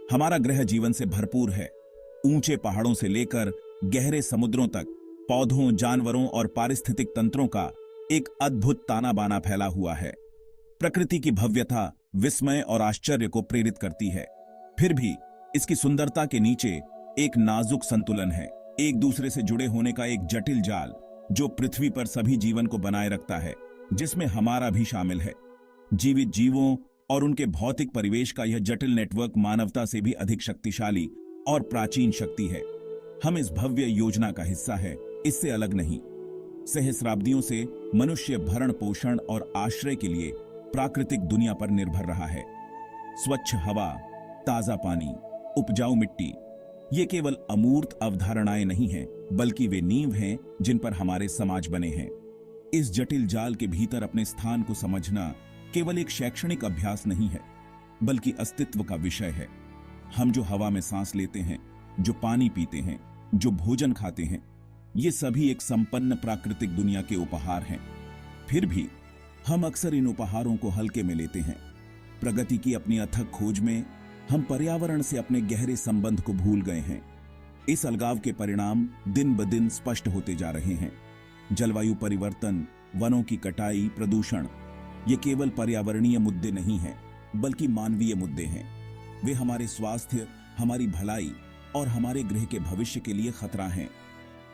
हमारा ग्रह जीवन से भरपूर है। ऊंचे पहाड़ों से लेकर गहरे समुद्रों तक पौधों, जानवरों और पारिस्थितिक तंत्रों का एक अद्भुत ताना बाना फैला हुआ है। प्रकृति की भव्यता विस्मय और आश्चर्य को प्रेरित करती है। फिर भी इसकी सुंदरता के नीचे एक नाजुक संतुलन है, एक दूसरे से जुड़े होने का एक जटिल जाल जो पृथ्वी पर सभी जीवन को बनाए रखता है, जिसमें हमारा भी शामिल है। जीवित जीवों और उनके भौतिक परिवेश का यह जटिल नेटवर्क मानवता से भी अधिक शक्तिशाली और प्राचीन शक्ति है। हम इस भव्य योजना का हिस्सा है, इससे अलग नहीं। सहस्राब्दियों से मनुष्य भरण पोषण और आश्रय के लिए प्राकृतिक दुनिया पर निर्भर रहा है। स्वच्छ हवा, ताजा पानी, उपजाऊ मिट्टी, ये केवल अमूर्त अवधारणाएं नहीं हैं, बल्कि वे नींव हैं जिन पर हमारे समाज बने हैं। इस जटिल जाल के भीतर अपने स्थान को समझना केवल एक शैक्षणिक अभ्यास नहीं है, बल्कि अस्तित्व का विषय है। हम जो हवा में सांस लेते हैं, जो पानी पीते हैं, जो भोजन खाते हैं, ये सभी एक संपन्न प्राकृतिक दुनिया के उपहार हैं। फिर भी हम अक्सर इन उपहारों को हल्के में लेते हैं। प्रगति की अपनी अथक खोज में हम पर्यावरण से अपने गहरे संबंध को भूल गए हैं। इस अलगाव के परिणाम दिन ब दिन स्पष्ट होते जा रहे हैं। जलवायु परिवर्तन, वनों की कटाई, प्रदूषण, ये केवल पर्यावरणीय मुद्दे नहीं हैं, बल्कि मानवीय मुद्दे हैं। वे हमारे स्वास्थ्य, हमारी भलाई और हमारे ग्रह के भविष्य के लिए खतरा हैं।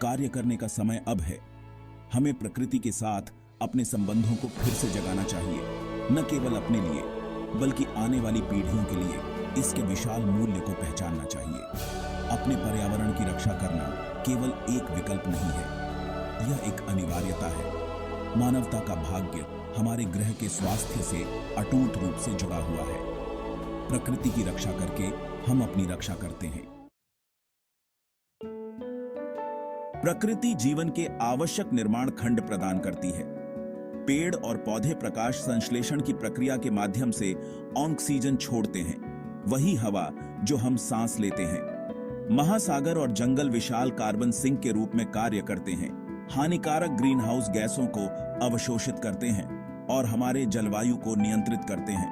कार्य करने का समय अब है। हमें प्रकृति के साथ अपने संबंधों को फिर से जगाना चाहिए, न केवल अपने लिए, बल्कि आने वाली पीढ़ियों के लिए इसके विशाल मूल्य को पहचानना चाहिए। अपने पर्यावरण की रक्षा करना केवल एक विकल्प नहीं है, यह एक अनिवार्यता है। मानवता का भाग्य हमारे ग्रह के स्वास्थ्य से अटूट रूप से जुड़ा हुआ है। प्रकृति की रक्षा करके हम अपनी रक्षा करते हैं। प्रकृति जीवन के आवश्यक निर्माण खंड प्रदान करती है। पेड़ और पौधे प्रकाश संश्लेषण की प्रक्रिया के माध्यम से ऑक्सीजन छोड़ते हैं, वही हवा जो हम सांस लेते हैं। महासागर और जंगल विशाल कार्बन सिंक के रूप में कार्य करते हैं, हानिकारक ग्रीन हाउस गैसों को अवशोषित करते हैं और हमारे जलवायु को नियंत्रित करते हैं।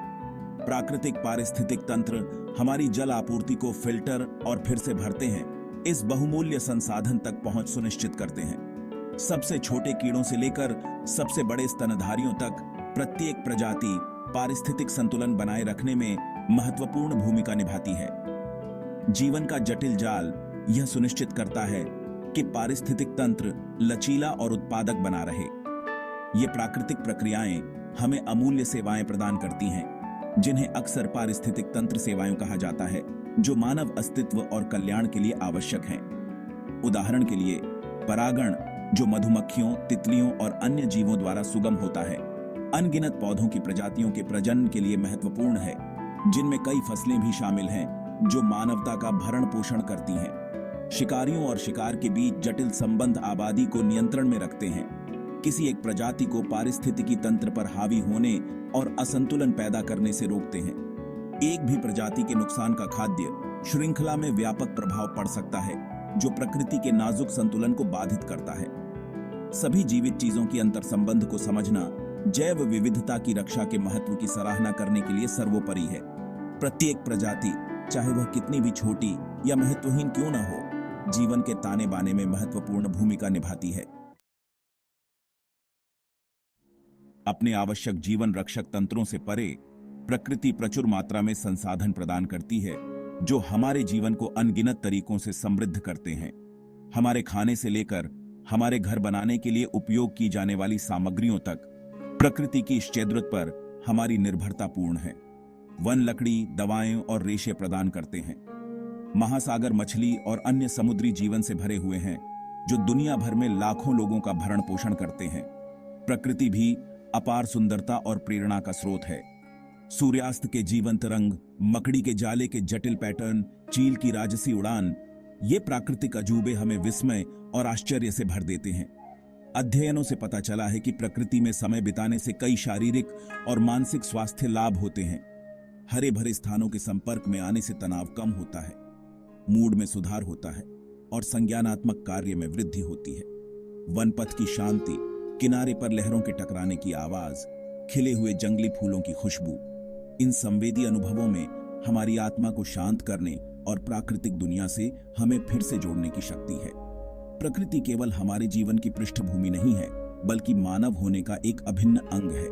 प्राकृतिक पारिस्थितिक तंत्र हमारी जल आपूर्ति को फिल्टर और फिर से भरते हैं, इस बहुमूल्य संसाधन तक पहुंच सुनिश्चित करते हैं। सबसे छोटे कीड़ों से लेकर सबसे बड़े स्तनधारियों तक प्रत्येक प्रजाति पारिस्थितिक संतुलन बनाए रखने में महत्वपूर्ण भूमिका निभाती है। जीवन का जटिल जाल यह सुनिश्चित करता है कि पारिस्थितिक तंत्र लचीला और उत्पादक बना रहे। ये प्राकृतिक प्रक्रियाएं हमें अमूल्य सेवाएं प्रदान करती हैं, जिन्हें अक्सर पारिस्थितिक तंत्र सेवाएं कहा जाता है, जो मानव अस्तित्व और कल्याण के लिए आवश्यक हैं। उदाहरण के लिए परागण, जो मधुमक्खियों, तितलियों और अन्य जीवों द्वारा सुगम होता है, अनगिनत पौधों की प्रजातियों के प्रजनन के लिए महत्वपूर्ण है, जिनमें कई फसलें भी शामिल हैं जो मानवता का भरण पोषण करती हैं। शिकारियों और शिकार के बीच जटिल संबंध आबादी को नियंत्रण में रखते हैं, किसी एक प्रजाति को पारिस्थितिकी तंत्र पर हावी होने और असंतुलन पैदा करने से रोकते हैं। एक भी प्रजाति के नुकसान का खाद्य श्रृंखला में व्यापक प्रभाव पड़ सकता है, जो प्रकृति के नाजुक संतुलन को बाधित करता है। सभी जीवित चीजों की अंतर संबंध को समझना जैव विविधता की रक्षा के महत्व की सराहना करने के लिए सर्वोपरि है। प्रत्येक प्रजाति, चाहे वह कितनी भी छोटी या महत्वहीन क्यों न हो, जीवन के ताने बाने में महत्वपूर्ण भूमिका निभाती है। अपने आवश्यक जीवन रक्षक तंत्रों से परे प्रकृति प्रचुर मात्रा में संसाधन प्रदान करती है, जो हमारे जीवन को अनगिनत तरीकों से समृद्ध करते हैं। हमारे खाने से लेकर हमारे घर बनाने के लिए उपयोग की जाने वाली सामग्रियों तक प्रकृति की इस जरूरत पर हमारी निर्भरता पूर्ण है। वन लकड़ी, दवाएं और रेशे प्रदान करते हैं। महासागर मछली और अन्य समुद्री जीवन से भरे हुए हैं, जो दुनिया भर में लाखों लोगों का भरण पोषण करते हैं। प्रकृति भी अपार सुंदरता और प्रेरणा का स्रोत है। सूर्यास्त के जीवंत रंग, मकड़ी के जाले के जटिल पैटर्न, चील की राजसी उड़ान, ये प्राकृतिक अजूबे हमें विस्मय और आश्चर्य से भर देते हैं। अध्ययनों से पता चला है कि प्रकृति में समय बिताने से कई शारीरिक और मानसिक स्वास्थ्य लाभ होते हैं। हरे भरे स्थानों के संपर्क में आने से तनाव कम होता है, मूड में सुधार होता है और संज्ञानात्मक कार्य में वृद्धि होती है। वनपथ की शांति, किनारे पर लहरों के टकराने की आवाज, खिले हुए जंगली फूलों की खुशबू, इन संवेदी अनुभवों में हमारी आत्मा को शांत करने और प्राकृतिक दुनिया से हमें फिर से जोड़ने की शक्ति है। प्रकृति केवल हमारे जीवन की पृष्ठभूमि नहीं है, बल्कि मानव होने का एक अभिन्न अंग है।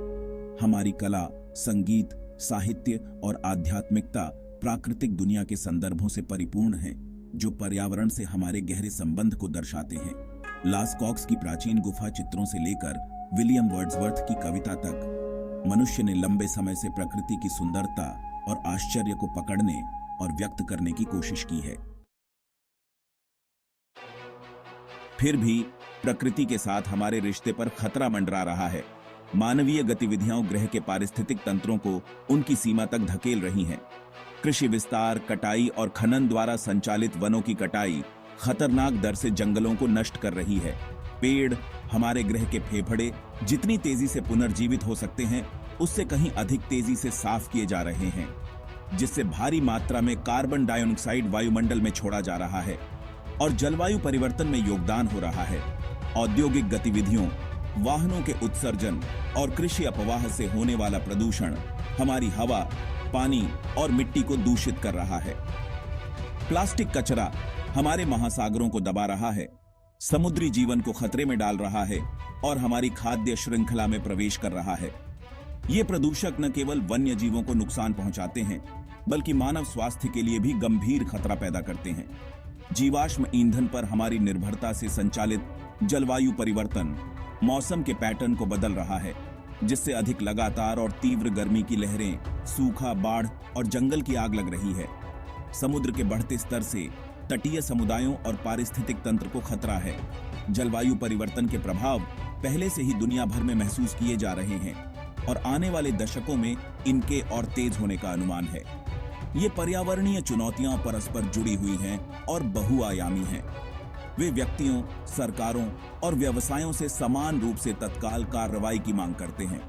हमारी कला, संगीत, साहित्य और आध्यात्मिकता प्राकृतिक दुनिया के संदर्भों से परिपूर्ण है, जो पर्यावरण से हमारे गहरे संबंध को दर्शाते हैं। लास्कॉक्स की प्राचीन गुफा चित्रों से लेकर विलियम वर्ड्सवर्थ की कविता तक, मनुष्य ने लंबे समय से प्रकृति की सुंदरता और आश्चर्य को पकड़ने और व्यक्त करने की कोशिश की है। फिर भी प्रकृति के साथ हमारे रिश्ते पर खतरा मंडरा रहा है। मानवीय गतिविधियां ग्रह के पारिस्थितिक तंत्रों को उनकी सीमा तक धकेल रही हैं। कृषि विस्तार, कटाई और खनन द्वारा संचालित वनों की कटाई खतरनाक दर से जंगलों को नष्ट कर रही है। पेड़, हमारे ग्रह के फेफड़े, जितनी तेजी से पुनर्जीवित हो सकते हैं, उससे कहीं अधिक तेजी से साफ किए जा रहे हैं, जिससे भारी मात्रा में कार्बन डाइऑक्साइड वायुमंडल में छोड़ा जा रहा है और जलवायु परिवर्तन में योगदान हो रहा है। औद्योगिक गतिविधियों, वाहनों के उत्सर्जन और कृषि अपवाह से होने वाला प्रदूषण हमारी हवा, पानी और मिट्टी को दूषित कर रहा है। प्लास्टिक कचरा हमारे महासागरों को दबा रहा है, समुद्री जीवन को खतरे में डाल रहा है और हमारी खाद्य श्रृंखला में प्रवेश कर रहा है। ये प्रदूषक न केवल वन्य जीवों को नुकसान पहुंचाते हैं, बल्कि मानव स्वास्थ्य के लिए भी गंभीर खतरा पैदा करते हैं। जीवाश्म ईंधन पर हमारी निर्भरता से संचालित जलवायु परिवर्तन मौसम के पैटर्न को बदल रहा है, जिससे अधिक लगातार और तीव्र गर्मी की लहरें, सूखा, बाढ़ और जंगल की आग लग रही है। समुद्र के बढ़ते स्तर से तटीय समुदायों और पारिस्थितिक तंत्र को खतरा है। जलवायु परिवर्तन के प्रभाव पहले से ही दुनिया भर में महसूस किए जा रहे हैं और आने वाले दशकों में इनके और तेज होने का अनुमान है। ये पर्यावरणीय चुनौतियां परस्पर जुड़ी हुई हैं और बहुआयामी हैं। वे व्यक्तियों, सरकारों और व्यवसायों से समान रूप से तत्काल कार्रवाई की मांग करते हैं।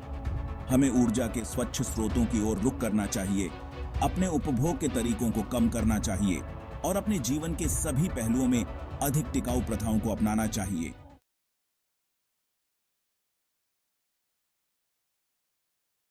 हमें ऊर्जा के स्वच्छ स्रोतों की ओर रुख करना चाहिए, अपने उपभोग के तरीकों को कम करना चाहिए और अपने जीवन के सभी पहलुओं में अधिक टिकाऊ प्रथाओं को अपनाना चाहिए।